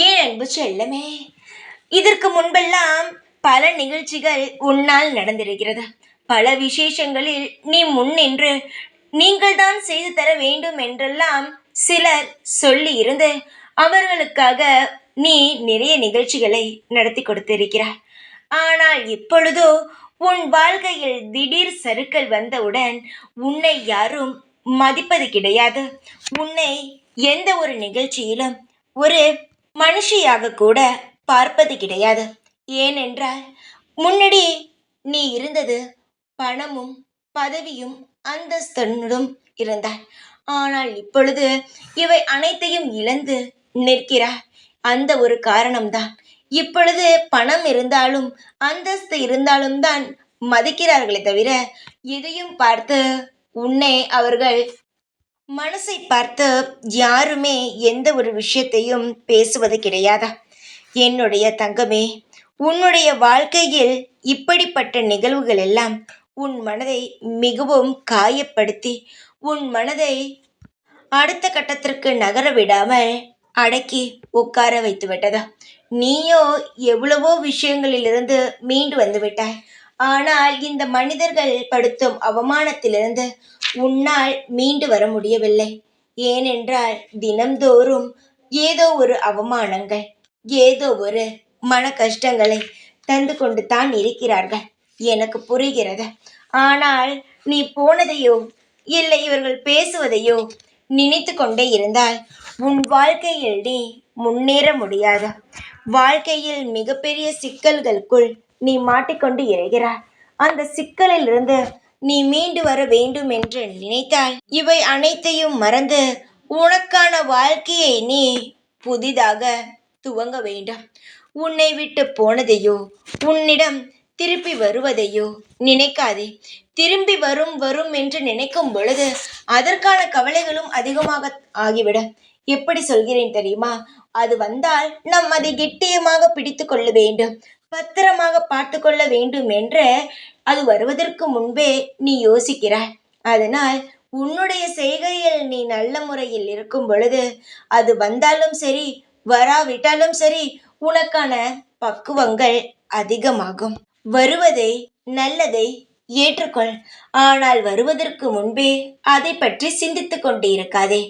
ஏன் அன்பு செல்லமே, இதற்கு முன்பெல்லாம் பல நிகழ்ச்சிகள் உன்னால் நடந்திருக்கிறது. பல விசேஷங்களில் நீ முன்னின்று நீங்கள் தான் செய்து தர வேண்டும் என்றெல்லாம் சிலர் சொல்லி இருந்து அவர்களுக்காக நீ நிறைய நிகழ்ச்சிகளை நடத்தி கொடுத்திருக்கிறாய். ஆனால் இப்பொழுதோ உன் வாழ்க்கையில் திடீர் சறுக்கல் வந்தவுடன் உன்னை யாரும் மதிப்பது கிடையாது. உன்னை எந்த ஒரு நிகழ்ச்சியிலும் ஒரு மனுஷியாக கூட பார்ப்பது கிடையாது. ஏனென்றால் முன்னாடி நீ இருந்தது பணமும் பதவியும் அந்தஸ்துடன் இருந்தாய். ஆனால் இப்பொழுது இவை அனைத்தையும் இழந்து நிற்கிறாய். அந்த ஒரு காரணம்தான். இப்பொழுது பணம் இருந்தாலும் அந்தஸ்து இருந்தாலும் தான் மதிக்கிறார்களே தவிர எதையும் பார்த்து உன்னை அவர்கள் மனசை பார்த்து யாருமே எந்த ஒரு விஷயத்தையும் பேசுவது கிடையாதா? என்னுடைய தங்கமே, உன்னுடைய வாழ்க்கையில் இப்படிப்பட்ட நிகழ்வுகள் எல்லாம் உன் மனதை மிகவும் காயப்படுத்தி உன் மனதை அடுத்த கட்டத்திற்கு நகர விடாமல் அடக்கி உட்கார வைத்து விட்டதா? நீயோ எவ்வளவோ விஷயங்களிலிருந்து மீண்டு வந்து விட்டாய். ஆனால் இந்த மனிதர்கள் படுத்தும் அவமானத்திலிருந்து உன்னால் மீண்டு வர முடியவில்லை. ஏனென்றால் தினம்தோறும் ஏதோ ஒரு அவமானங்கள், ஏதோ ஒரு மன கஷ்டங்களை தந்து கொண்டு தான் இருக்கிறார்கள். எனக்கு புரிகிறது. ஆனால் நீ போனதையோ இல்லை இவர்கள் பேசுவதையோ நினைத்து கொண்டே இருந்தால் உன் வாழ்க்கையில் நீ முன்னேற முடியாது. வாழ்க்கையில் மிகப்பெரிய சிக்கல்களுக்குள் நீ மாட்டிக்கொண்டு இருக்கிறாய். அந்த சிக்கலிலிருந்து நீ மீண்டு வர வேண்டும் என்று நினைத்தால் இவை அனைத்தையும் மறந்து உனக்கான வாழ்க்கையை நீ புதிதாக துவங்க வேண்டும். உன்னை விட்டு போனதையோ உன்னிடம் திருப்பி வருவதையோ நினைக்காதே. திரும்பி வரும் வரும் என்று நினைக்கும் பொழுது அதற்கான கவலைகளும் அதிகமாக ஆகிவிடும். எப்படி சொல்கிறேன் தெரியுமா? அது வந்தால் நாம் அதை கெட்டியமாக பிடித்து கொள்ள வேண்டும், பத்திரமாக பார்த்து கொள்ள வேண்டும் என்று அது வருவதற்கு முன்பே நீ யோசிக்கிறாய். அதனால் உன்னுடைய செய்கையில் நீ நல்ல முறையில் இருக்கும் பொழுது அது வந்தாலும் சரி வராவிட்டாலும் சரி உனக்கான பக்குவங்கள் அதிகமாகும். வருவதை நல்லதை ஏற்றுக்கொள். ஆனால் வருவதற்கு முன்பே அதை பற்றி சிந்தித்து கொண்டு இருக்காதே.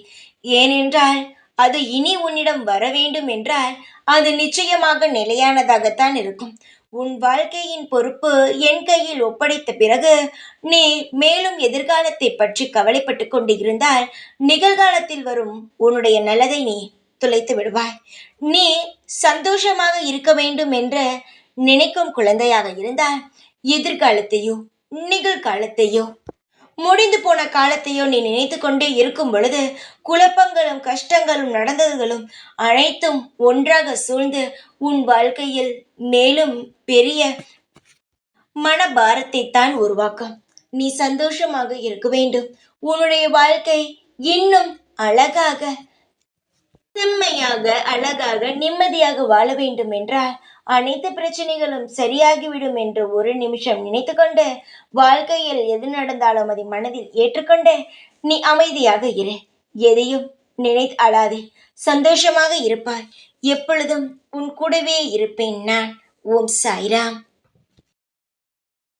ஏனென்றால் அது இனி உன்னிடம் வர வேண்டும் என்றால் அது நிச்சயமாக நிலையானதாகத்தான் இருக்கும். உன் வாழ்க்கையின் பொறுப்பு என் கையில் ஒப்படைத்த பிறகு நீ மேலும் எதிர்காலத்தை பற்றி கவலைப்பட்டு கொண்டு இருந்தால் நிகழ்காலத்தில் வரும் உன்னுடைய நல்லதை நீ துளைத்து விடுவாய். நீ சந்தோஷமாக இருக்க வேண்டும் என்று நினைக்கும் குழந்தையாக இருந்தால் எதிர்காலத்தையோ நிகழ்காலத்தையோ முடிந்து போன காலத்தையோ நீ நினைத்து கொண்டே இருக்கும் பொழுது குழப்பங்களும் கஷ்டங்களும் நடந்ததுகளும் அனைத்தும் ஒன்றாக சூழ்ந்து உன் வாழ்க்கையில் மேலும் பெரிய மனபாரத்தை தான் உருவாக்கும். நீ சந்தோஷமாக இருக்க வேண்டும். உன்னுடைய வாழ்க்கை இன்னும் அழகாக செம்மையாக அழகாக நிம்மதியாக வாழ வேண்டும் என்றால் அனைத்து பிரச்சனைகளும் சரியாகிவிடும் என்று ஒரு நிமிஷம் நினைத்து கொண்டு வாழ்க்கையில் எது நடந்தாலும் அதை மனதில் ஏற்றுக்கொண்டு நீ அமைதியாக இரு. எதையும் நினைத்து அழாதே. சந்தோஷமாக இருப்பாய். எப்பொழுதும் உன் கூடவே இருப்பேன் நான். ஓம் சாய்ராம்.